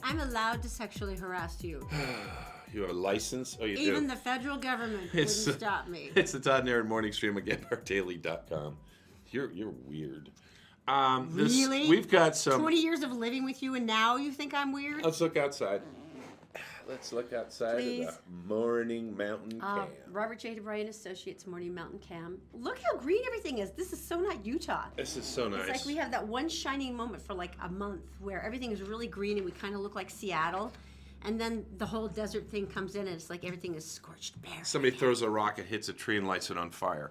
I'm allowed to sexually harass you. You have a license? Oh, you Even do? the federal government wouldn't stop me. It's the Todd and Erin morning stream again, ourdaily.com. You're weird. Really? We've got some... 20 years of living with you and now you think I'm weird? Let's look outside. Let's look outside Please. of the morning mountain cam. Robert J. DeBryan Associates Morning Mountain Cam. Look how green everything is. This is so not Utah. This is so nice. It's like we have that one shining moment for like a month where everything is really green and we kind of look like Seattle. And then the whole desert thing comes in and it's like everything is scorched bare. Somebody throws a rock, it hits a tree and lights it on fire.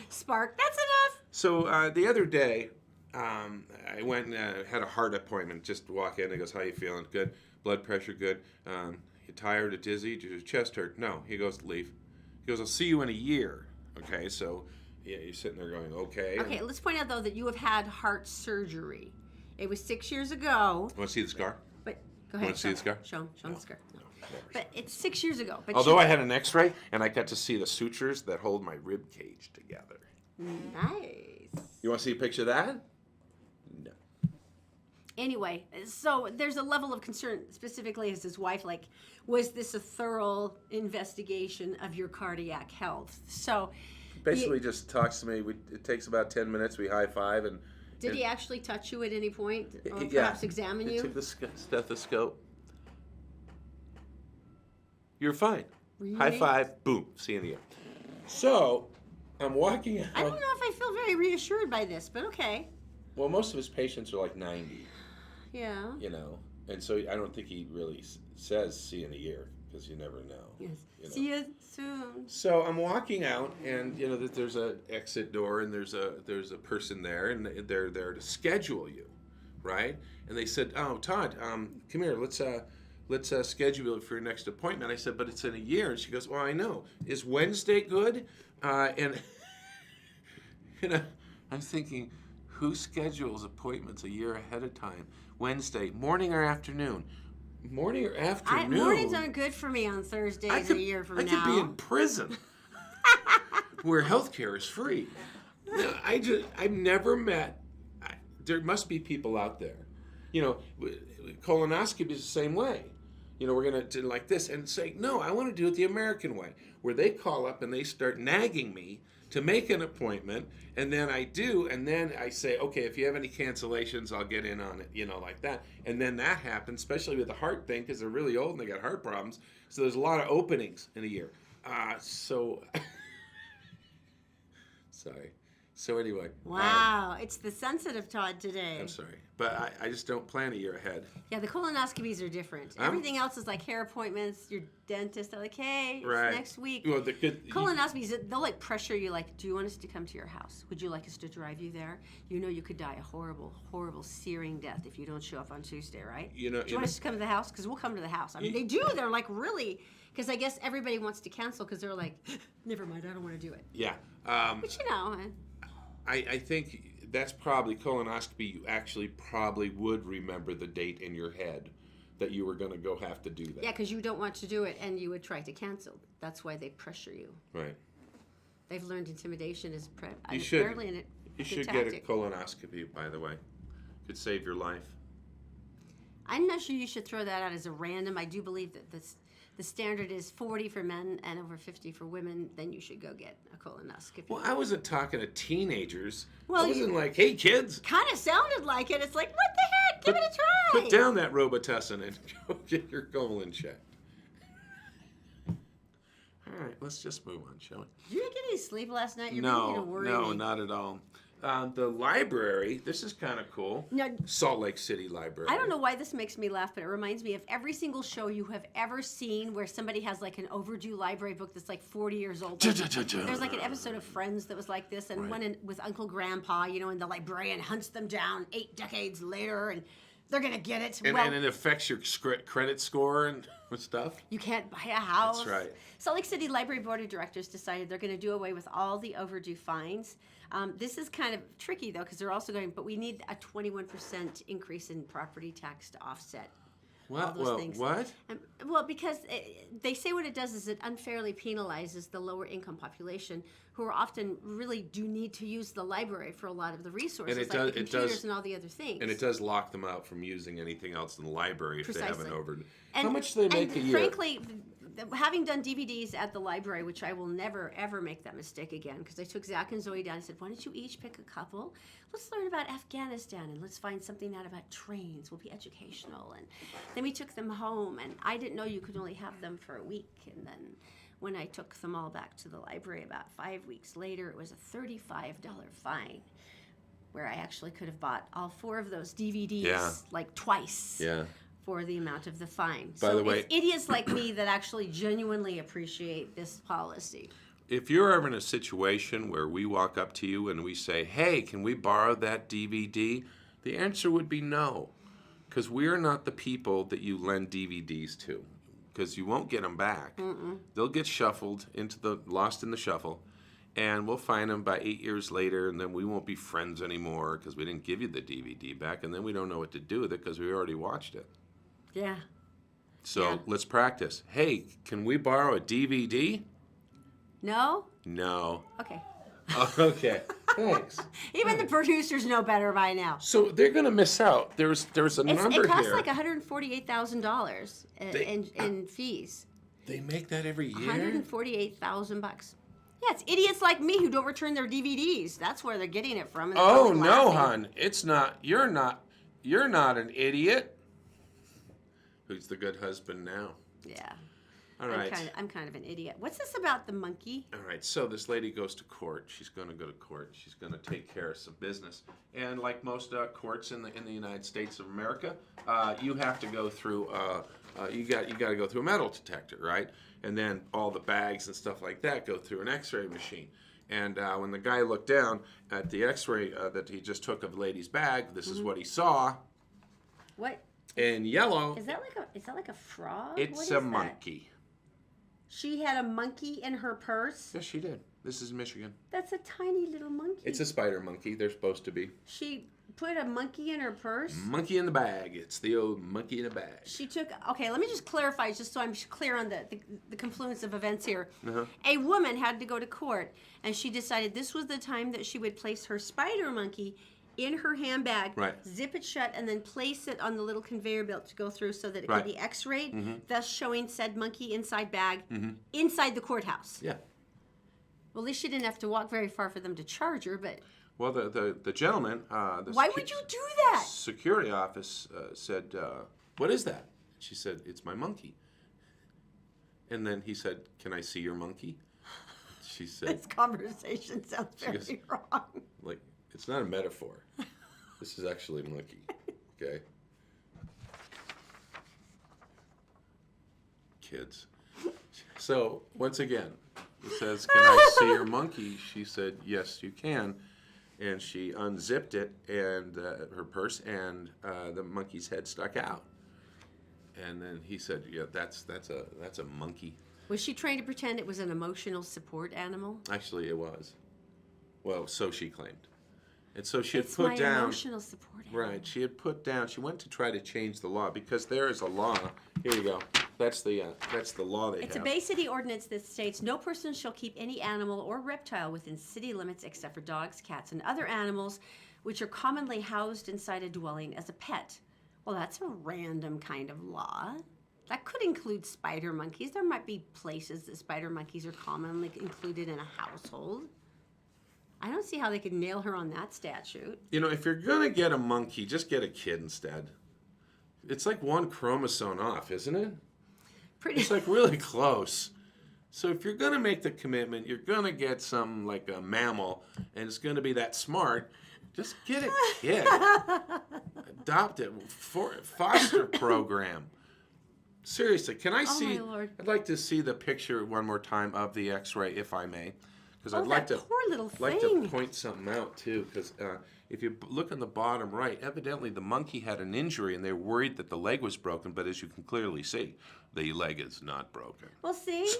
Spark, that's enough. So the other day, I went and had a heart appointment. Just walk in and he goes, how you feeling? Good. Blood pressure, good. You tired or dizzy? Does your chest hurt? No. He goes, leave. He goes, I'll see you in a year. Okay, so yeah, you're sitting there going, okay. Okay, let's point out though that you have had heart surgery. It was 6 years ago. Want to see the scar? But go ahead. Want to see the scar? Show him No, the scar. no, never. But it's 6 years ago. But Although I had an x-ray and I got to see the sutures that hold my rib cage together. Nice. You want to see a picture of that? No. Anyway, so there's a level of concern, specifically as his wife, like, was this a thorough investigation of your cardiac health? So Basically just talks to me. It takes about 10 minutes. We high-five and... Did he actually touch you at any point? Or Yeah. perhaps examine He you? took the stethoscope. You're fine. Really? High five. Boom. See you in the air. So, I'm walking out. I don't know if I feel very reassured by this, but okay. Well, most of his patients are like 90, Yeah. you know. And so I don't think he really says see you in a year because you never know. Yes. You know. See you soon. So I'm walking out, and you know that there's a exit door, and there's a person there, and they're there to schedule you, right? And they said, "Oh, Todd, come here. Let's schedule it for your next appointment." I said, "But it's in a year." And she goes, "Well, I know. Is Wednesday good?" And you know, I'm thinking, who schedules appointments a year ahead of time? Wednesday, morning or afternoon? Morning or afternoon? Mornings aren't good for me on Thursdays a year from I now. could be in prison where healthcare is free. No, I've never met. There must be people out there. You know, colonoscopy is the same way. You know, we're going to do like this and say, no, I want to do it the American way, where they call up and they start nagging me to make an appointment, and then I do, and then I say, okay, if you have any cancellations, I'll get in on it, you know, like that. And then that happens, especially with the heart thing, because they're really old and they got heart problems. So there's a lot of openings in a year. Sorry. So anyway. Wow, it's the sensitive Todd today. I'm sorry. But I just don't plan a year ahead. Yeah, the colonoscopies are different. Everything else is like hair appointments, your dentist, they're like, hey, it's Right. next week. Well, the good Colonoscopies, they'll like pressure you like, do you want us to come to your house? Would you like us to drive you there? You know you could die a horrible, horrible searing death if you don't show up on Tuesday, right? You know- do you want us to come to the house? Because we'll come to the house. I mean, they do. They're like really, because I guess everybody wants to cancel because they're like, never mind, I don't want to do it. Yeah. But you know, I think that's probably colonoscopy. You actually probably would remember the date in your head that you were going to go have to do that. yeah, because you don't want to do it and you would try to cancel. That's why they pressure you. Right. They've learned intimidation is You should. apparently a You good should tactic. get a colonoscopy, by the way. Could save your life. I'm not sure you should throw that out as a random. I do believe that the standard is 40 for men and over 50 for women. Then you should go get a colonoscopy. Well, I wasn't talking to teenagers. Well, I wasn't like, hey, kids, Kind of sounded like it. It's like, what the heck? Give it a try. put down that Robitussin and go get your colon checked. All right, let's just move on, shall we? Did you get any sleep last night? You're beginning to worry me. not at all. The library, this is kind of cool. No. Salt Lake City Library. I don't know why this makes me laugh, but it reminds me of every single show you have ever seen where somebody has like an overdue library book that's like 40 years old. There's like an episode of Friends that was like this, and one with Uncle Grandpa, you know, and the librarian hunts them down 8 decades later, and they're going to get it. And it affects your credit score and stuff. You can't buy a house. That's right. Salt Lake City Library Board of Directors decided they're going to do away with all the overdue fines. This is kind of tricky, though, because they're also going, but we need a 21% increase in property tax to offset all those things. What? Well, because they say what it does is it unfairly penalizes the lower income population who are often really do need to use the library for a lot of the resources, And like the computers and all the other things. And it does lock them out from using anything else in the library if Precisely. they haven't over. And, How much do they make a year? Frankly, having done DVDs at the library, which I will never ever make that mistake again, because I took Zach and Zoe down and said, why don't you each pick a couple? Let's learn about Afghanistan and let's find something out about trains. Will be educational. And then we took them home, and I didn't know you could only have them for a week. And then when I took them all back to the library about 5 weeks later, it was a $35 fine, where I actually could have bought all 4 of those DVDs like twice. Yeah. For the amount of the fine. By the way, it's idiots like me that actually genuinely appreciate this policy. If you're ever in a situation where we walk up to you and we say, hey, can we borrow that DVD? The answer would be no, because we're not the people that you lend DVDs to, because you won't get them back. They'll get shuffled lost in the shuffle, and we'll find them by 8 years later, and then we won't be friends anymore because we didn't give you the DVD back, and then we don't know what to do with it because we already watched it. Yeah. So let's practice. Hey, can we borrow a DVD? No? No. Okay. Okay. Thanks. Even the producers know better by now. So they're going to miss out. There's a number it costs here. like $148,000 in fees. They make that every year? $148,000. Yeah, it's idiots like me who don't return their DVDs. That's where they're getting it from. And they're Oh probably no, laughing. hon. It's not. You're not an idiot. Who's the good husband now? Yeah. All right. I'm kind of an idiot. What's this about the monkey? All right, so this lady goes to court. She's going to go to court. She's going to take care of some business. And like most courts in the United States of America, you have to go through you got to go through a metal detector, right? And then all the bags and stuff like that go through an X-ray machine. And when the guy looked down at the X-ray that he just took of the lady's bag, this is what he saw. What? In yellow. Is that like a frog? It's a monkey. She had a monkey in her purse? Yes, she did. This is Michigan. That's a tiny little monkey. It's a spider monkey. They're supposed to be. She put a monkey in her purse? Monkey in the bag. It's the old monkey in a bag. She took... Okay, let me just clarify, just so I'm clear on the confluence of events here. Uh-huh. A woman had to go to court, and she decided this was the time that she would place her spider monkey in her handbag, right. Zip it shut, and then place it on the little conveyor belt to go through so that it right. could be x-rayed, thus showing said monkey inside bag inside the courthouse. Yeah. Well, at least she didn't have to walk very far for them to charge her, but... Well, the gentleman... Why would you do that? Security office said, what is that? She said, it's my monkey. And then he said, can I see your monkey? She said... This conversation sounds very wrong. Like... It's not a metaphor. This is actually a monkey. Okay? Kids. So, once again, he says, can I see your monkey? She said, yes, you can. And she unzipped it, and her purse, and the monkey's head stuck out. And then he said, yeah, that's a monkey. Was she trying to pretend it was an emotional support animal? Actually, it was. Well, so she claimed. And so she had It's put my down... emotional support animal. Right. She had put down... She went to try to change the law because there is a law. Here you go. That's the law they have. It's a Bay City ordinance that states no person shall keep any animal or reptile within city limits except for dogs, cats, and other animals which are commonly housed inside a dwelling as a pet. Well, that's a random kind of law. That could include spider monkeys. There might be places that spider monkeys are commonly included in a household. I don't see how they could nail her on that statute. You know, if you're going to get a monkey, just get a kid instead. It's like one chromosome off, isn't it? It's like really close. So if you're going to make the commitment, you're going to get something like a mammal, and it's going to be that smart, just get a kid. Adopt it. Foster program. Seriously, can I see? My Lord. I'd like to see the picture one more time of the X-ray, if I may. Because I'd like that poor little to point something out too. Because if you look in the bottom right, evidently the monkey had an injury, and they were worried that the leg was broken. But as you can clearly see, the leg is not broken. Well, see,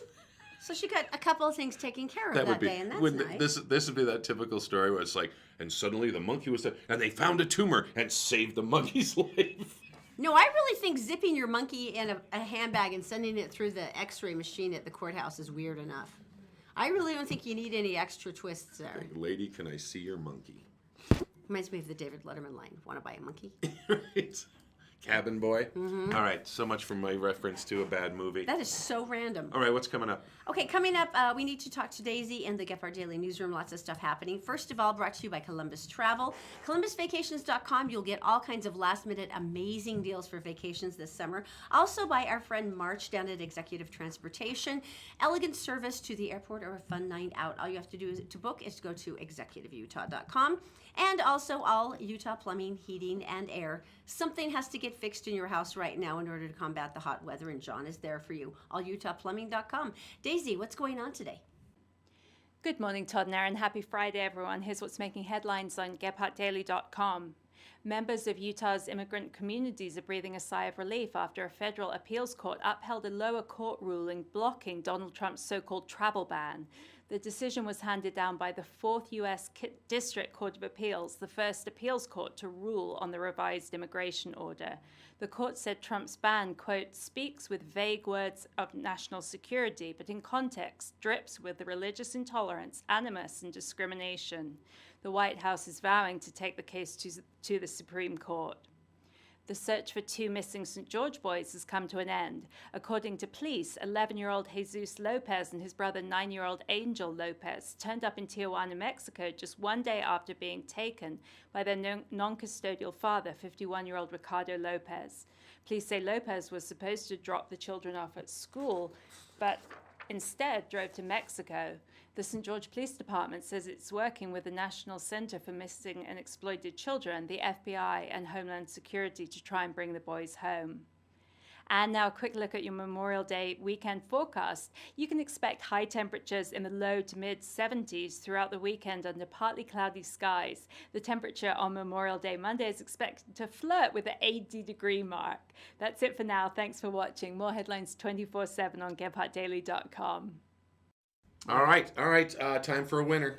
so she got a couple of things taken care of that day, and that's nice. This would be that typical story where it's like, and suddenly the monkey was there, and they found a tumor and saved the monkey's life. No, I really think zipping your monkey in a handbag and sending it through the X-ray machine at the courthouse is weird enough. I really don't think you need any extra twists there. Lady, can I see your monkey? Reminds me of the David Letterman line. Want to buy a monkey? Right. Cabin Boy. All right, so much for my reference to a bad movie. That is so random. All right, what's coming up? Okay, coming up, we need to talk to Daisy in the Gephardt Daily Newsroom. Lots of stuff happening. First of all, brought to you by Columbus Travel. ColumbusVacations.com. You'll get all kinds of last-minute amazing deals for vacations this summer. Also by our friend March down at Executive Transportation. Elegant service to the airport or a fun night out. All you have to do to book is to go to executiveutah.com. And also all Utah plumbing, heating, and air. Something has to get fixed in your house right now in order to combat the hot weather, and John is there for you. AllUtahPlumbing.com. Daisy, what's going on today? Good morning, Todd and Erin. Happy Friday, everyone. Here's what's making headlines on GephardtDaily.com. Members of Utah's immigrant communities are breathing a sigh of relief after a federal appeals court upheld a lower court ruling blocking Donald Trump's so-called travel ban. The decision was handed down by the 4th U.S. District Court of Appeals, the first appeals court to rule on the revised immigration order. The court said Trump's ban, quote, speaks with vague words of national security, but in context drips with the religious intolerance, animus, and discrimination. The White House is vowing to take the case to the Supreme Court. The search for two missing St. George boys has come to an end. According to police, 11-year-old Jesus Lopez and his brother 9-year-old Angel Lopez turned up in Tijuana, Mexico just one day after being taken by their non-custodial father, 51-year-old Ricardo Lopez. Police say Lopez was supposed to drop the children off at school, but instead drove to Mexico. The St. George Police Department says it's working with the National Center for Missing and Exploited Children, the FBI, and Homeland Security to try and bring the boys home. And now a quick look at your Memorial Day weekend forecast. You can expect high temperatures in the low to mid 70s throughout the weekend under partly cloudy skies. The temperature on Memorial Day Monday is expected to flirt with the 80-degree mark. That's it for now. Thanks for watching. More headlines 24/7 on GephardtDaily.com. All right. Time for a winner.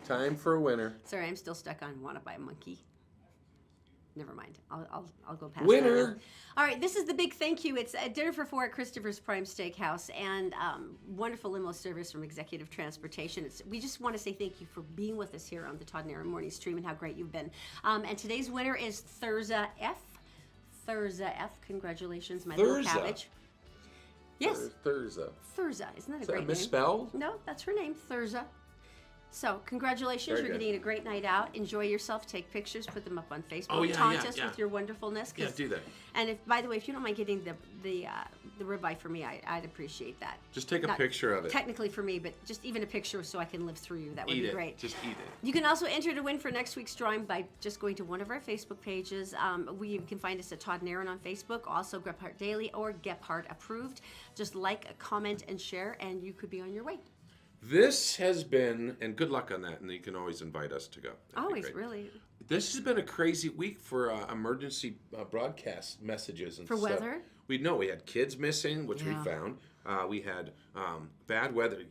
Time for a winner. Sorry, I'm still stuck on want to buy a monkey. Never mind. I'll go past Winner. that now. All right, this is the big thank you. It's a dinner for four at Christopher's Prime Steakhouse and wonderful limo service from Executive Transportation. We just want to say thank you for being with us here on the Todd and Erin Morning Stream and how great you've been. And today's winner is Thurza F. Thurza F. Congratulations, my little cabbage. Yes. Thurza. Thurza. Isn't that a Is great that name? misspelled? No, that's her name, Thurza. So, congratulations. Very You're good. getting a great night out. Enjoy yourself. Take pictures. Put them up on Facebook. Oh, yeah, Taunt yeah, us yeah. with your wonderfulness. Yeah, do that. And if, by the way, if you don't mind getting the ribeye for me, I'd appreciate that. Just take a Not picture of it. Technically for me, but just even a picture so I can live through you. That would Eat be it. great. Just eat it. You can also enter to win for next week's drawing by just going to one of our Facebook pages. You can find us at Todd and Erin on Facebook, also Gephardt Daily or Gephardt Approved. Just like, comment, and share, and you could be on your way. This has been, and good luck on that, and you can always invite us to go. That'd be Always, great. really. This has been a crazy week for emergency broadcast messages and For stuff. weather? We had kids missing, which Yeah. we found. We had bad weather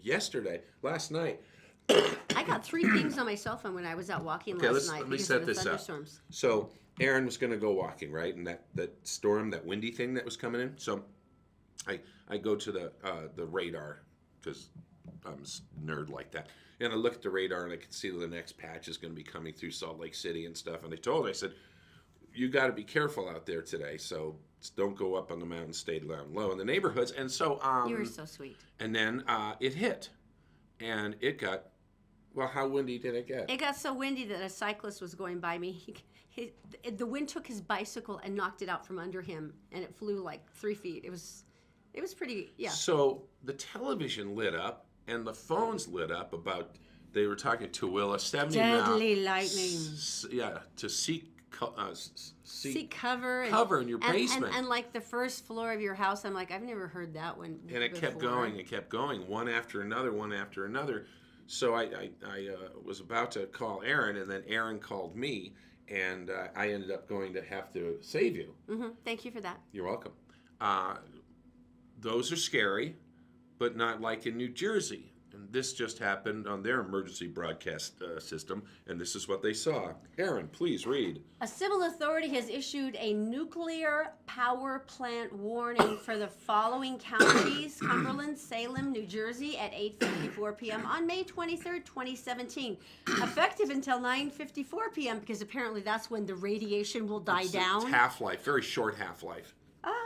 last night. I got 3 pings on my cell phone when I was out walking last night let me because set of the this up. thunderstorms. So Erin was going to go walking, right? And that storm, that windy thing that was coming in. So I go to the radar because I'm a nerd like that. And I look at the radar and I can see the next patch is going to be coming through Salt Lake City and stuff. And I said, you got to be careful out there today. So don't go up on the mountain, stay down low in the neighborhoods. And so You were so sweet. And then it hit, and it got. Well, how windy did it get? It got so windy that a cyclist was going by me. The wind took his bicycle and knocked it out from under him, and it flew like 3 feet. It was pretty, yeah. So the television lit up, and the phones lit up about. They were talking to Willa 70 Deadly now. lightning. To seek cover. Cover in your basement. And like the first floor of your house, I'm like, I've never heard that one And it kept going. It kept going, one after another. So I was about to call Erin, and then Erin called me, and I ended up going to have to save you. Mm-hmm. Thank you for that. You're welcome. Those are scary, but not like in New Jersey. And this just happened on their emergency broadcast system, and this is what they saw. Erin, please read. A civil authority has issued a nuclear power plant warning for the following counties: Cumberland, Salem, New Jersey at 8:54 p.m. on May 23rd, 2017. Effective until 9:54 p.m. because apparently that's when the radiation will die down. It's half-life, very short half-life.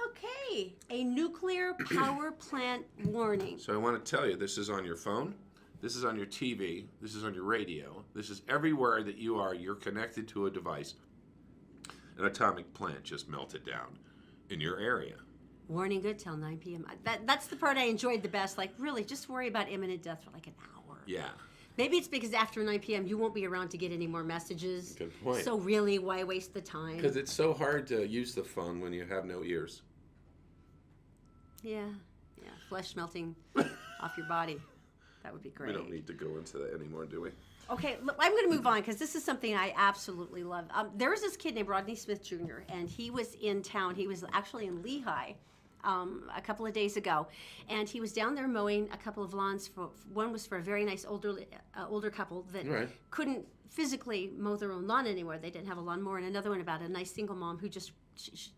Okay, a nuclear power plant warning. So I want to tell you, this is on your phone, this is on your TV, this is on your radio, this is everywhere that you are. You're connected to a device. An atomic plant just melted down in your area. Warning good till 9 p.m. That's the part I enjoyed the best. Like, really, just worry about imminent death for like an hour. Yeah. Maybe it's because after 9 p.m. you won't be around to get any more messages. Good point. So really, why waste the time? Because it's so hard to use the phone when you have no ears. Yeah, flesh melting off your body. That would be great. We don't need to go into that anymore, do we? Okay, look, I'm going to move on because this is something I absolutely love. There was this kid named Rodney Smith Jr., and he was in town. He was actually in Lehigh a couple of days ago, and he was down there mowing a couple of lawns. One was for a very nice older couple that couldn't physically mow their own lawn anymore. They didn't have a lawnmower, and another one about a nice single mom who just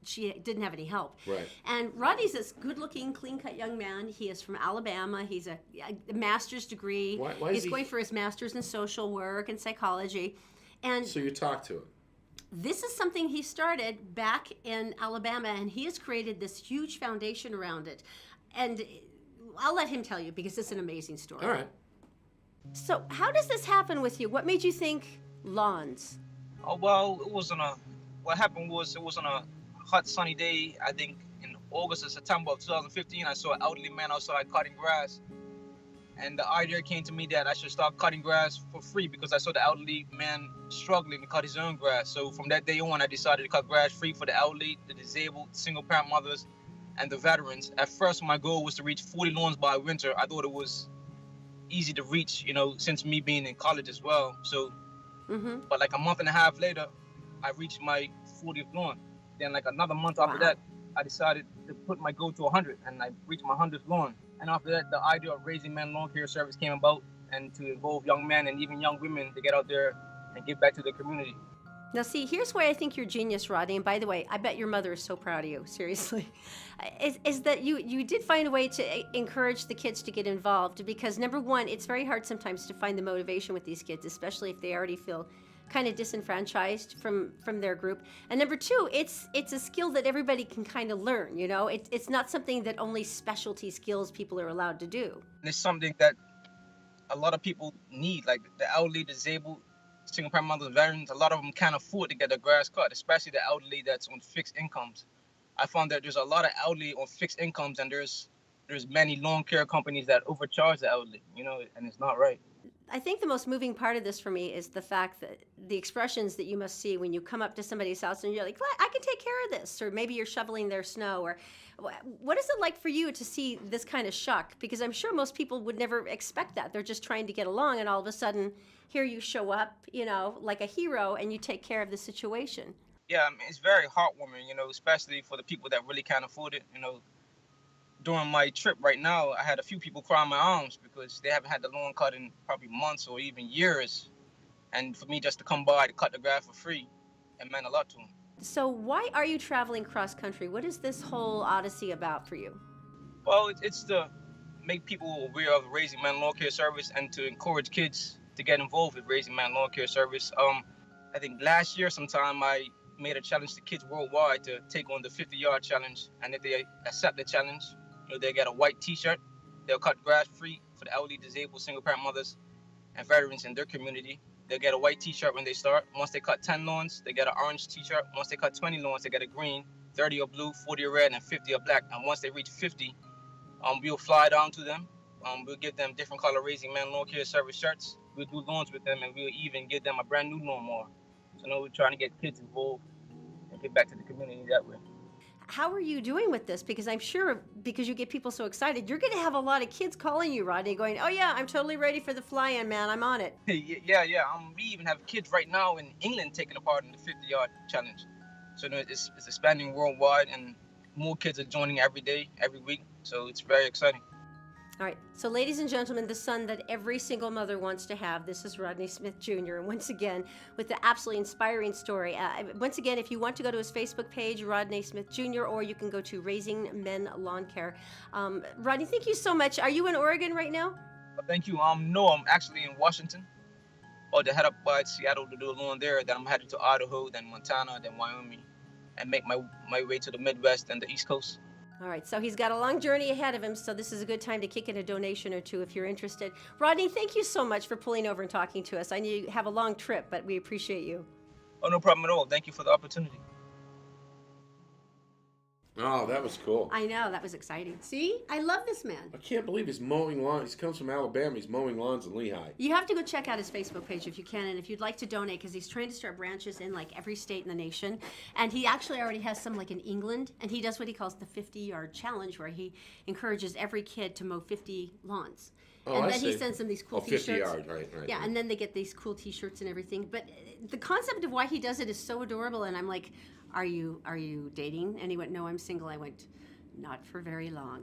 she didn't have any help. Right. And Rodney's this good-looking, clean-cut young man. He is from Alabama. He's a master's degree. Why He's going for his master's in social work and psychology. And so you talk to him. this is something he started back in Alabama, and he has created this huge foundation around it. And I'll let him tell you because it's an amazing story. All right. So how does this happen with you? What made you think lawns? Oh, well, what happened was it was on a hot sunny day, I think in August or September of 2015. I saw an elderly man outside cutting grass. And the idea came to me that I should start cutting grass for free because I saw the elderly man struggling to cut his own grass. So from that day on, I decided to cut grass free for the elderly, the disabled, single-parent mothers, and the veterans. At first, my goal was to reach 40 lawns by winter. I thought it was easy to reach, since me being in college as well. So, but like a month and a half later, I reached my 40th lawn. Then like another month after that, I decided to put my goal to 100, and I reached my 100th lawn. And after that, the idea of Raising Men Lawn Care Service came about, and to involve young men and even young women to get out there and give back to the community. Now, see, here's why I think you're genius, Rodney. And by the way, I bet your mother is so proud of you, seriously, is that you did find a way to encourage the kids to get involved. Because number one, it's very hard sometimes to find the motivation with these kids, especially if they already feel kind of disenfranchised from their group. And number two, it's a skill that everybody can kind of learn, It's not something that only specialty skills people are allowed to do. And it's something that a lot of people need, like the elderly, disabled, single-parent mothers, veterans. A lot of them can't afford to get their grass cut, especially the elderly that's on fixed incomes. I found that there's a lot of elderly on fixed incomes, and there's many lawn care companies that overcharge the elderly, and it's not right. I think the most moving part of this for me is the fact that the expressions that you must see when you come up to somebody's house and you're like, I can take care of this, or maybe you're shoveling their snow, or what is it like for you to see this kind of shock? Because I'm sure most people would never expect that. They're just trying to get along, and all of a sudden, here you show up, like a hero, and you take care of the situation. Yeah, I mean, it's very heartwarming, especially for the people that really can't afford it. During my trip right now, I had a few people cry in my arms because they haven't had the lawn cut in probably months or even years. And for me just to come by to cut the grass for free, it meant a lot to them. So why are you traveling cross country? What is this whole odyssey about for you? Well, it's to make people aware of Raising Men Lawn Care Service and to encourage kids to get involved with Raising Men Lawn Care Service. I think last year sometime I made a challenge to kids worldwide to take on the 50-yard challenge. And if they accept the challenge, they get a white t-shirt. They'll cut grass free for the elderly, disabled, single-parent mothers and veterans in their community. They'll get a white t-shirt when they start. Once they cut 10 lawns, they get an orange t-shirt. Once they cut 20 lawns, they get a green, 30 are blue, 40 are red, and 50 are black. And once they reach 50, we'll fly down to them. We'll give them different color Raising Men Lawn Care Service shirts. We'll do lawns with them, and we'll even give them a brand new lawnmower. So we're trying to get kids involved and get back to the community that way. How are you doing with this? Because I'm sure, because you get people so excited, you're going to have a lot of kids calling you, Rodney, going, oh yeah, I'm totally ready for the fly-in, man. I'm on it. Yeah. We even have kids right now in England taking part in the 50-yard challenge. So it's expanding worldwide, and more kids are joining every day, every week. So it's very exciting. All right, so ladies and gentlemen, the son that every single mother wants to have, this is Rodney Smith Jr., and once again, with the absolutely inspiring story. Once again, if you want to go to his Facebook page, Rodney Smith Jr., or you can go to Raising Men Lawn Care. Rodney, thank you so much. Are you in Oregon right now? Thank you. No, I'm actually in Washington. Or to head up by Seattle to do a lawn there. Then I'm headed to Idaho, then Montana, then Wyoming, and make my way to the Midwest and the East Coast. All right, so he's got a long journey ahead of him, so this is a good time to kick in a donation or two if you're interested. Rodney, thank you so much for pulling over and talking to us. I know you have a long trip, but we appreciate you. Oh, no problem at all. Thank you for the opportunity. Oh, that was cool. I know, that was exciting. See, I love this man. I can't believe he's mowing lawns. He comes from Alabama. He's mowing lawns in Lehigh. You have to go check out his Facebook page if you can, and if you'd like to donate, because he's trying to start branches in like every state in the nation. And he actually already has some like in England, and he does what he calls the 50-yard challenge, where he encourages every kid to mow 50 lawns. Oh, and I then he see. sends them these cool 50 t-shirts. yards, right. Yeah, and then they get these cool t-shirts and everything. But the concept of why he does it is so adorable, and I'm like, are you dating? And he went, no, I'm single. I went, not for very long.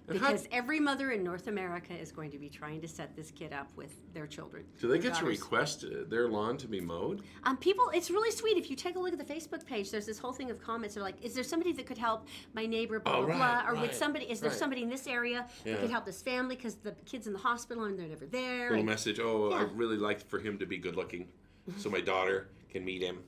Because every mother in North America is going to be trying to set this kid up with their children. Do they their get to daughters. request their lawn to be mowed? People, it's really sweet. If you take a look at the Facebook page, there's this whole thing of comments. They're like, is there somebody that could help my neighbor, blah, blah, blah? Or would somebody, is there somebody in this area that could help this family because the kid's in the hospital and they're never there? Little message, I'd really like for him to be good looking so my daughter can meet him.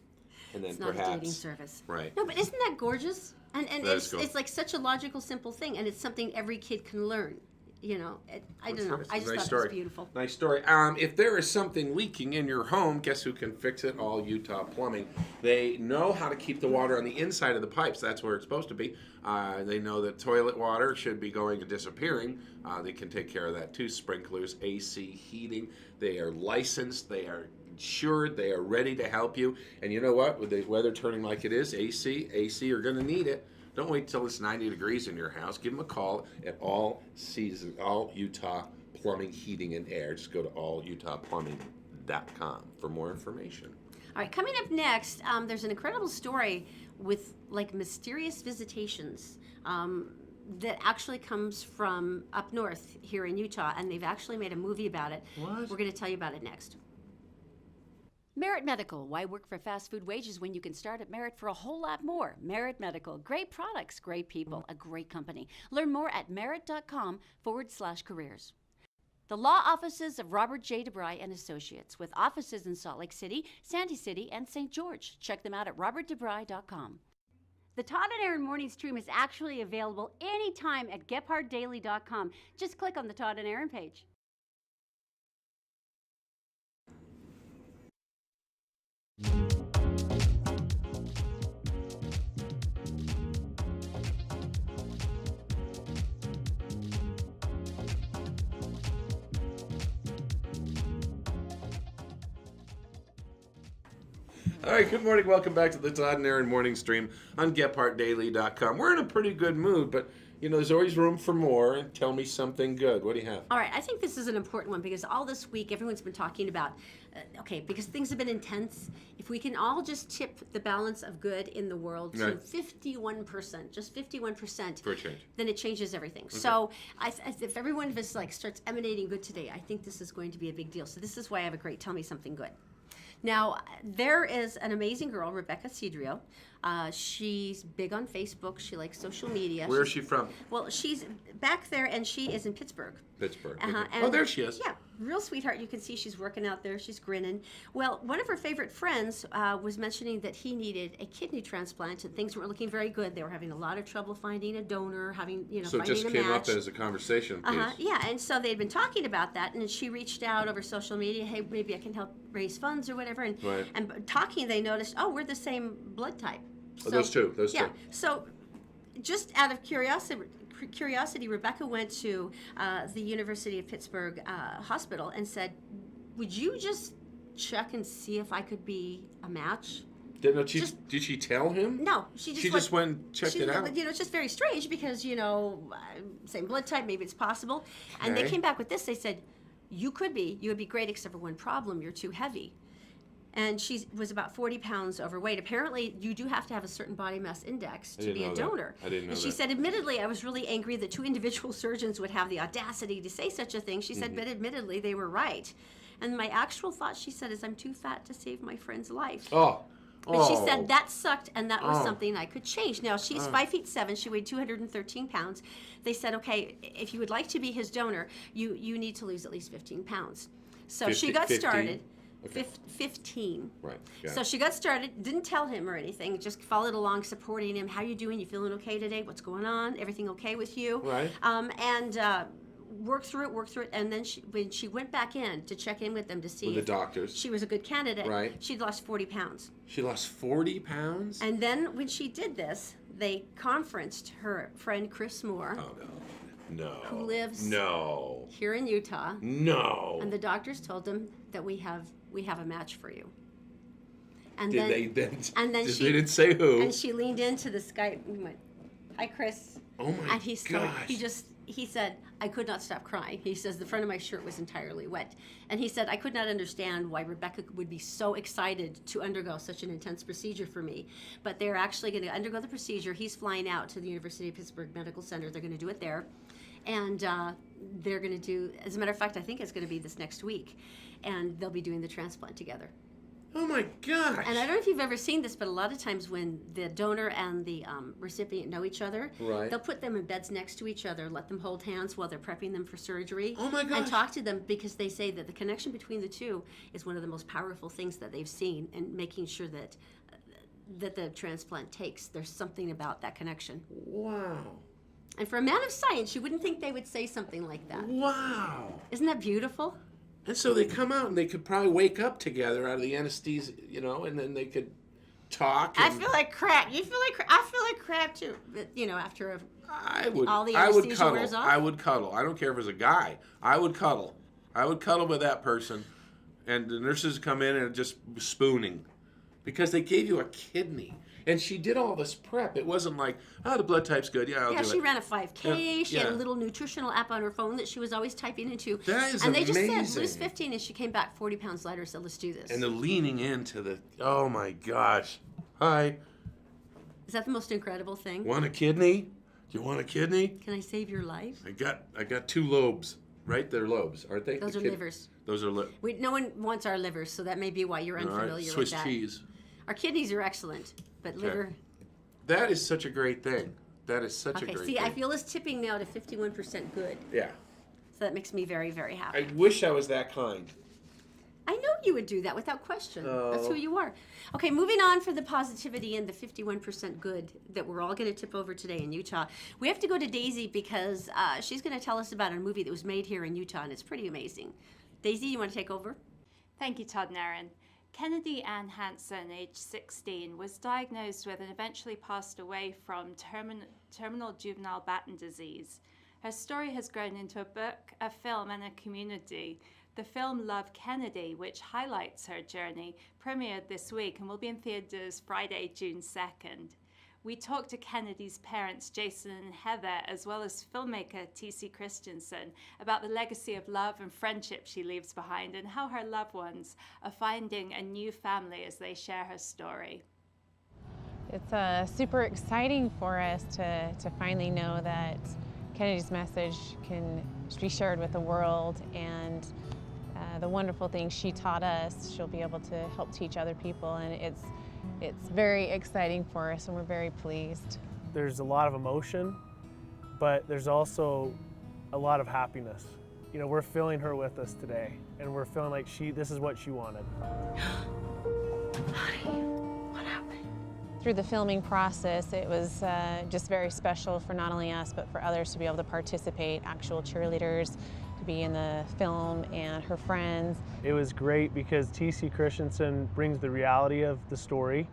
And then It's not perhaps. a dating service. Right. No, but isn't that gorgeous? And That is cool. it's like such a logical, simple thing, and it's something every kid can learn. You know, I don't know. I just Nice thought story. it was beautiful. Nice story. If there is something leaking in your home, guess who can fix it? All Utah Plumbing. They know how to keep the water on the inside of the pipes. That's where it's supposed to be. They know that toilet water should be going and disappearing. They can take care of that too. Sprinklers, AC, heating. They are licensed. They are insured. They are ready to help you. And you know what? With the weather turning like it is, AC are going to need it. Don't wait till it's 90 degrees in your house. Give them a call at All Utah Plumbing, Heating, and Air. Just go to allutahplumbing.com for more information. All right, coming up next, there's an incredible story with like mysterious visitations that actually comes from up north here in Utah, and they've actually made a movie about it. What? We're going to tell you about it next. Merit Medical. Why work for fast food wages when you can start at Merit for a whole lot more? Merit Medical. Great products, great people, a great company. Learn more at merit.com/careers. The law offices of Robert J. DeBry and Associates, with offices in Salt Lake City, Sandy City, and St. George. Check them out at robertdebry.com. The Todd and Erin morning stream is actually available anytime at gephardtdaily.com. Just click on the Todd and Erin page. All right, good morning. Welcome back to the Todd and Erin morning stream on GephartDaily.com. We're in a pretty good mood, but you know, there's always room for more. And tell me something good. What do you have? All right, I think this is an important one because all this week everyone's been talking about, because things have been intense, if we can all just tip the balance of good in the world to 51%, just 51%, For a change. then it changes everything. So if every one of us like starts emanating good today, I think this is going to be a big deal. So this is why I have a great Tell Me Something Good. Now, there is an amazing girl, Rebecca Cedrio. She's big on Facebook. She likes social media. Where is she from? Well, she's back there, and she is in Pittsburgh. Pittsburgh. And Oh, there she is. Yeah, real sweetheart. You can see she's working out there. She's grinning. Well, one of her favorite friends was mentioning that he needed a kidney transplant, and things weren't looking very good. They were having a lot of trouble finding a donor, So it finding just a came match. up as a conversation piece. Yeah, and so they'd been talking about that, and she reached out over social media, hey, maybe I can help raise funds or whatever. And, Right. and talking, they noticed, we're the same blood type. Oh, those two. Yeah, so just out of curiosity, Rebecca went to the University of Pittsburgh hospital and said, would you just check and see if I could be a match? Did she tell him? No, she just went and checked it out. It's just very strange because, same blood type, maybe it's possible. And they Okay. came back with this. They said, you would be great except for one problem, you're too heavy. and she was about 40 pounds overweight. Apparently, you do have to have a certain body mass index to be a donor. I didn't know and she that. said, admittedly, I was really angry that 2 individual surgeons would have the audacity to say such a thing. She said, but admittedly, they were right. And my actual thought, she said, is I'm too fat to save my friend's life. Oh. But she said that sucked, and that was something I could change. Now, she's 5'7". She weighed 213 pounds. They said, okay, if you would like to be his donor, you need to lose at least 15 pounds. So she got 15? started. Okay. 15. Right. Got So it. she got started, didn't tell him or anything, just followed along, supporting him. How you doing? You feeling okay today? What's going on? Everything okay with you? Right. And worked through it. And then when she went back in to check in with them to see With the if doctors. she was a good candidate, Right. she'd lost 40 pounds. She lost 40 pounds? And then when she did this, they conferenced her friend Chris Moore, Oh, no. who lives here in Utah. No. And the doctors told them that we have a match for you. And Did then, they then? and then they she didn't say who. And she leaned into the Skype and went, "Hi, Chris." Oh my And gosh. he said, I could not stop crying. He says, the front of my shirt was entirely wet. And he said, I could not understand why Rebecca would be so excited to undergo such an intense procedure for me. But they're actually going to undergo the procedure. He's flying out to the University of Pittsburgh Medical Center. They're going to do it there. And they're going to do, as a matter of fact, I think it's going to be this next week. And they'll be doing the transplant together. Oh my gosh. And I don't know if you've ever seen this, but a lot of times when the donor and the recipient know each other, Right. they'll put them in beds next to each other, let them hold hands while they're prepping them for surgery. Oh my And gosh. talk to them, because they say that the connection between the two is one of the most powerful things that they've seen, and making sure that the transplant takes. There's something about that connection. Wow. And for a man of science, you wouldn't think they would say something like that. Wow. Isn't that beautiful? And so they come out and they could probably wake up together out of the anesthesia, and then they could talk. I And feel like crap. You feel like crap. I feel like crap too. But, after I would. all the I would anesthesia cuddle. wears off? I would cuddle. I don't care if it's a guy. I would cuddle. I would cuddle with that person, and the nurses come in and just spooning, because they gave you a kidney. And she did all this prep. It wasn't like, the blood type's good. Yeah, I'll do it. she ran a 5K. Yeah, She had a yeah. little nutritional app on her phone that she was always typing into. That is and they just said, amazing. lose 15, and she came back 40 pounds lighter, said, let's do this. And the leaning into the, oh my gosh. Hi, Is that the most incredible thing? want a kidney? You want a kidney? Can I save your life? I got 2 lobes, right? They're lobes, aren't they? Those The are kid- livers. Those are livers. No one wants our livers, so that may be why you're unfamiliar Swiss with that. cheese. Our kidneys are excellent, but liver... That is such a great thing. That is such a Okay, great see, thing. I feel it's tipping now to 51% good. Yeah. So that makes me very, very happy. I wish I was that kind. I know you would do that without question. That's Oh. who you are. Okay, moving on for the positivity and the 51% good that we're all going to tip over today in Utah. We have to go to Daisy because she's going to tell us about a movie that was made here in Utah, and it's pretty amazing. Daisy, you want to take over? Thank you, Todd and Erin. Kennedy Ann Hansen, aged 16, was diagnosed with and eventually passed away from terminal juvenile Batten disease. Her story has grown into a book, a film, and a community. The film Love Kennedy, which highlights her journey, premiered this week and will be in theaters Friday, June 2nd. We talked to Kennedy's parents, Jason and Heather, as well as filmmaker T.C. Christensen, about the legacy of love and friendship she leaves behind and how her loved ones are finding a new family as they share her story. It's super exciting for us to finally know that Kennedy's message can be shared with the world, and the wonderful things she taught us, she'll be able to help teach other people, and it's very exciting for us, and we're very pleased. There's a lot of emotion, but there's also a lot of happiness. We're feeling her with us today, and we're feeling like this is what she wanted. Through the filming process, it was just very special for not only us, but for others to be able to participate, actual cheerleaders, to be in the film, and her friends. It was great because T.C. Christensen brings the reality of the story,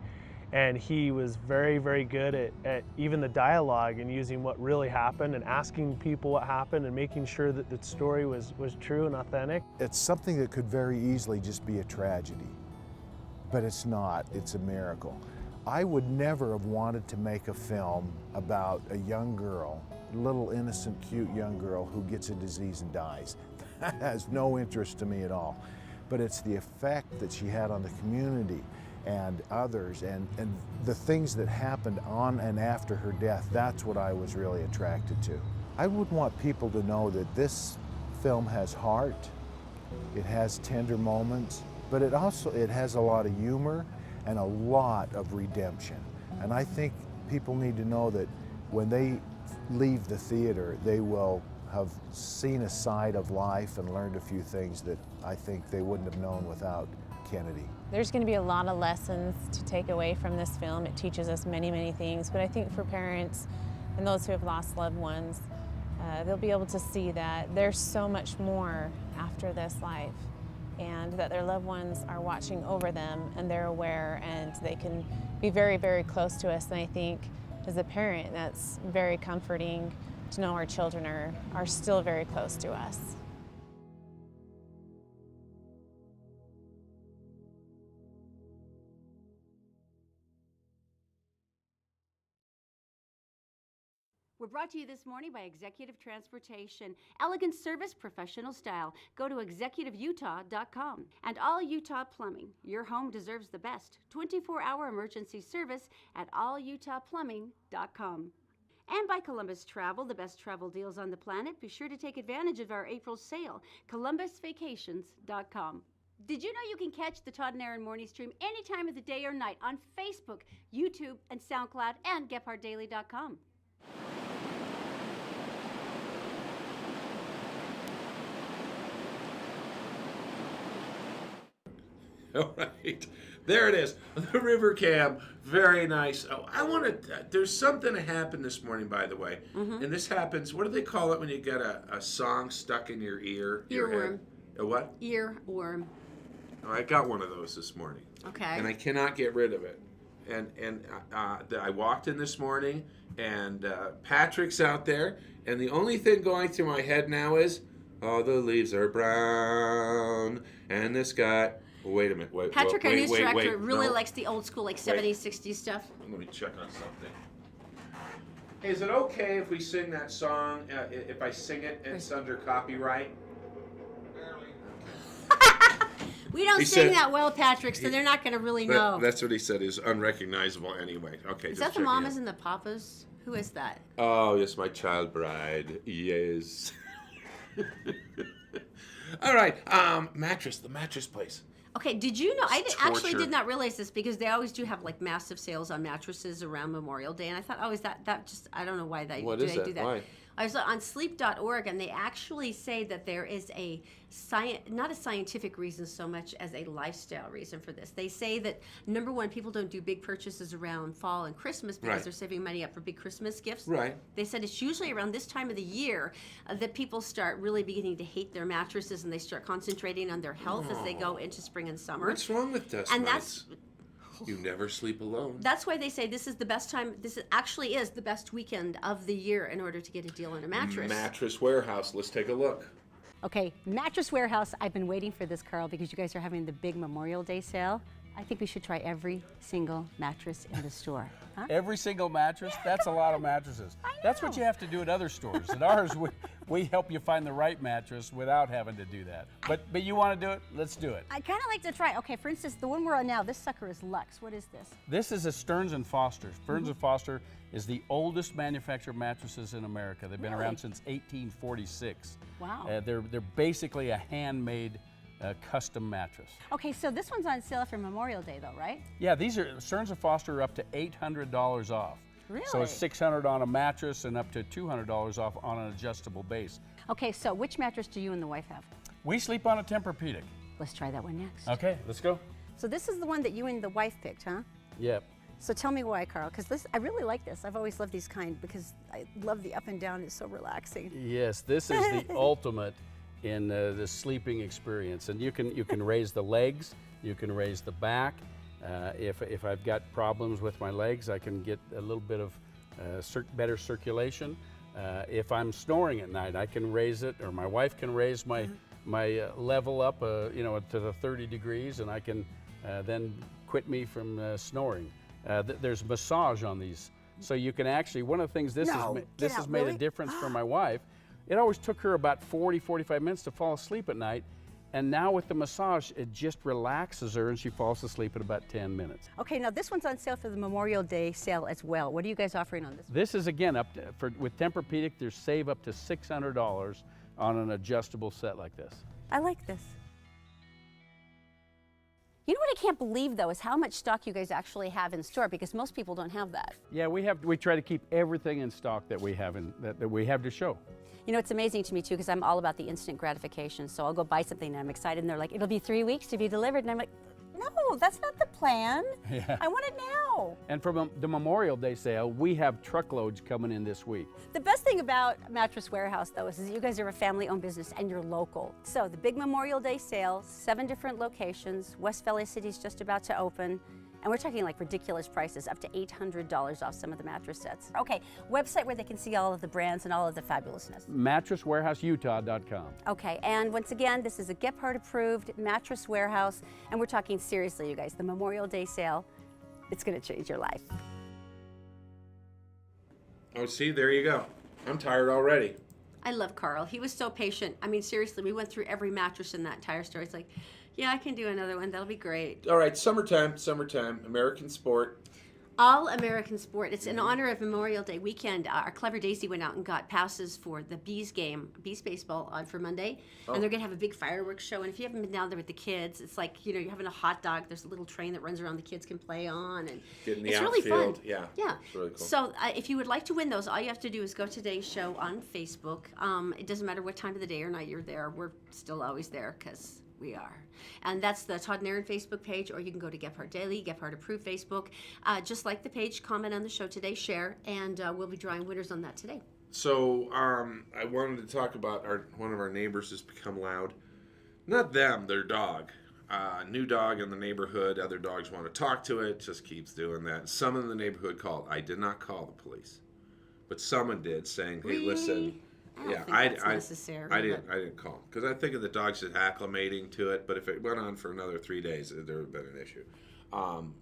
and he was very, very good at even the dialogue and using what really happened and asking people what happened and making sure that the story was true and authentic. It's something that could very easily just be a tragedy, but it's not. It's a miracle. I would never have wanted to make a film about a young girl, little innocent, cute young girl who gets a disease and dies. That has no interest to me at all. but it's the effect that she had on the community and others, and the things that happened on and after her death. That's what I was really attracted to. I would want people to know that this film has heart, it has tender moments, but it has a lot of humor and a lot of redemption. And I think people need to know that when they leave the theater, they will have seen a side of life and learned a few things that I think they wouldn't have known without Kennedy. There's going to be a lot of lessons to take away from this film. It teaches us many, many things, but I think for parents and those who have lost loved ones, they'll be able to see that there's so much more after this life, and that their loved ones are watching over them and they're aware, and they can be very, very close to us. And I think as a parent, that's very comforting to know our children are still very close to us. We're brought to you this morning by Executive Transportation. Elegant service, professional style. Go to executiveutah.com. And All Utah Plumbing. Your home deserves the best. 24-hour emergency service at allutahplumbing.com. And by Columbus Travel, the best travel deals on the planet. Be sure to take advantage of our April sale. columbusvacations.com. Did you know you can catch the Todd and Erin morning stream any time of the day or night on Facebook, YouTube, and SoundCloud, and GephardtDaily.com. All right, there it is, the river cam, very nice. Oh, there's something that happened this morning, by the way, and this happens, what do they call it when you get a song stuck in your ear? Your Earworm. head? A what? Earworm. Oh, I got one of those this morning. Okay. And I cannot get rid of it. And I walked in this morning, and Patrick's out there, and the only thing going through my head now is, all the leaves are brown, and the sky... Wait a minute. Patrick, our news director, wait, really no. likes the old school, like 70s, 60s stuff. Let me check on something. Hey, is it okay if we sing that song, if I sing it, it's under copyright? We don't He sing said- that well, Patrick, so they're not going to really know. That's what he said, is unrecognizable anyway. Okay, Is just that the checking mamas it. and the papas? Who is that? Oh, yes, my child bride. Yes. All right, the mattress place. Okay, did you know? Actually torture. did not realize this, because they always do have like massive sales on mattresses around Memorial Day, and I thought, oh, is that just? I don't know why they What do is they that? do that. Why? I was on sleep.org, and they actually say that there is not a scientific reason so much as a lifestyle reason for this. They say that, number one, people don't do big purchases around fall and Christmas because Right. they're saving money up for big Christmas gifts. Right. They said it's usually around this time of the year that people start really beginning to hate their mattresses, and they start concentrating on their health as they go into spring and summer. What's wrong with dust And mites? You never sleep alone. That's why they say this is the best time. Actually is the best weekend of the year in order to get a deal on a mattress. Mattress Warehouse. Let's take a look. Okay, Mattress Warehouse, I've been waiting for this, Carl, because you guys are having the big Memorial Day sale. I think we should try every single mattress in the store. Huh? Every single mattress? That's a lot of mattresses. That's what you have to do at other stores. At ours, we help you find the right mattress without having to do that. But you want to do it? Let's do it. I kind of like to try. Okay, for instance, the one we're on now, this sucker is Lux. What is this? This is a Stearns & Foster. Stearns & Foster is the oldest manufacturer of mattresses in America. They've been around since 1846. Wow. They're basically a handmade custom mattress. Okay, so this one's on sale for Memorial Day, though, right? Yeah, these are Stearns & Foster are up to $800 off. Really? So it's $600 on a mattress and up to $200 off on an adjustable base. Okay, so which mattress do you and the wife have? We sleep on a Tempur-Pedic. Let's try that one next. Okay, let's go. So this is the one that you and the wife picked, huh? Yep. So tell me why, Carl, because I really like this. I've always loved these kind because I love the up and down. It's so relaxing. Yes, this is the ultimate in the sleeping experience. And you can raise the legs, you can raise the back. If I've got problems with my legs, I can get a little bit of better circulation. If I'm snoring at night, I can raise it, or my wife can raise my level up, to the 30 degrees, and I can then quit me from snoring. There's massage on these, so you can actually. One of the things this has made a difference for my wife. It always took her about 40, 45 minutes to fall asleep at night, And now with the massage, it just relaxes her and she falls asleep in about 10 minutes. Okay, now this one's on sale for the Memorial Day sale as well. What are you guys offering on this? This is again with Tempur-Pedic, there's save up to $600 on an adjustable set like this. I like this. You know what I can't believe though is how much stock you guys actually have in store, because most people don't have that. Yeah, we try to keep everything in stock that we have that we have to show. You know, it's amazing to me too, because I'm all about the instant gratification. So I'll go buy something and I'm excited and they're like, it'll be 3 weeks to be delivered. And I'm like, no, that's not the plan. Yeah. I want it now. And for the Memorial Day sale, we have truckloads coming in this week. The best thing about Mattress Warehouse though is that you guys are a family-owned business and you're local. So the big Memorial Day sale, 7 different locations. West Valley City's just about to open. And we're talking like ridiculous prices, up to $800 off some of the mattress sets. Okay, website where they can see all of the brands and all of the fabulousness. MattressWarehouseUtah.com. Okay, and once again, this is a Gephardt approved Mattress Warehouse, and we're talking seriously, you guys, the Memorial Day sale, it's gonna change your life. Oh, see, there you go. I'm tired already. I love Carl. He was so patient. I mean, seriously, we went through every mattress in that entire store. It's like, yeah, I can do another one. That'll be great. All right, summertime, American sport. All American sport. It's in honor of Memorial Day weekend. Our clever Daisy went out and got passes for the Bees game, Bees baseball, on for Monday. And they're going to have a big fireworks show. And if you haven't been down there with the kids, it's like, you know, you're having a hot dog. There's a little train that runs around the kids can play on. And Get in the it's outfield. really fun. Yeah. Yeah. It's really cool. So if you would like to win those, all you have to do is go to today's show on Facebook. It doesn't matter what time of the day or night you're there. We're still always there because we are. And that's the Todd and Erin Facebook page, or you can go to Gephardt Daily, Gephardt Approved Facebook. Just like the page, comment on the show today, share, and we'll be drawing winners on that today. So I wanted to talk about one of our neighbors has become loud. Not them, their dog. New dog in the neighborhood. Other dogs want to talk to it. Just keeps doing that. Someone in the neighborhood called. I did not call the police, but someone did, saying, "Hey, Really? listen." I don't think that's necessary. I didn't call because I think the dog's just acclimating to it. But if it went on for another 3 days, there would have been an issue.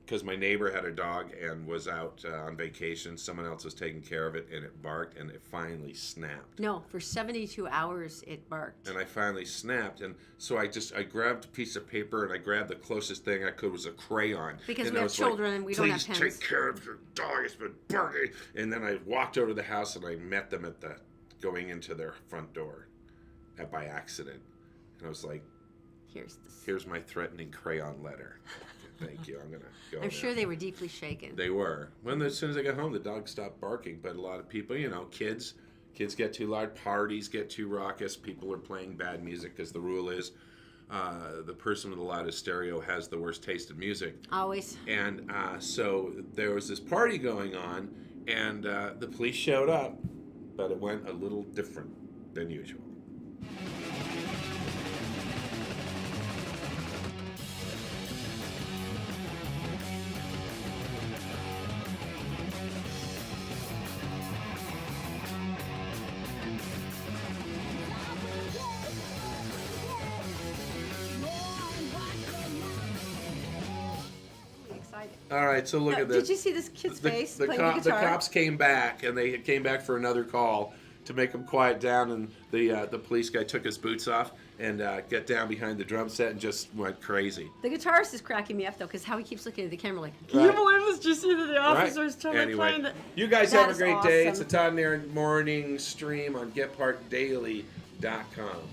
Because my neighbor had a dog and was out on vacation. Someone else was taking care of it, and it barked, and it finally snapped. No, for 72 hours it barked. And I finally snapped, and so I grabbed a piece of paper, and I grabbed the closest thing I could was a crayon. Because and we I have was children and we don't have "Please pens." take care of your dog. It's been barking." And then I walked over to the house, and I met them at going into their front door by accident. And I was like, here's my threatening crayon letter. Thank you. I'm going to go. I'm sure they were deeply shaken. They were. As soon as I got home, the dog stopped barking. But a lot of people, you know, kids get too loud, parties get too raucous, people are playing bad music because the rule is the person with the loudest stereo has the worst taste in music. Always. And so there was this party going on, and the police showed up, but it went a little different than usual. All right, so look at this. Did you see this kid's face The playing the guitar? The cops came back, and they came back for another call to make him quiet down. And the police guy took his boots off and got down behind the drum set and just went crazy. The guitarist is cracking me up though, because how he keeps looking at the camera like, can Right. you believe this? Did you see the officers totally Anyway, playing the... you guys That have a is great day. It's awesome. a Todd and Erin morning stream on GetPartDaily.com.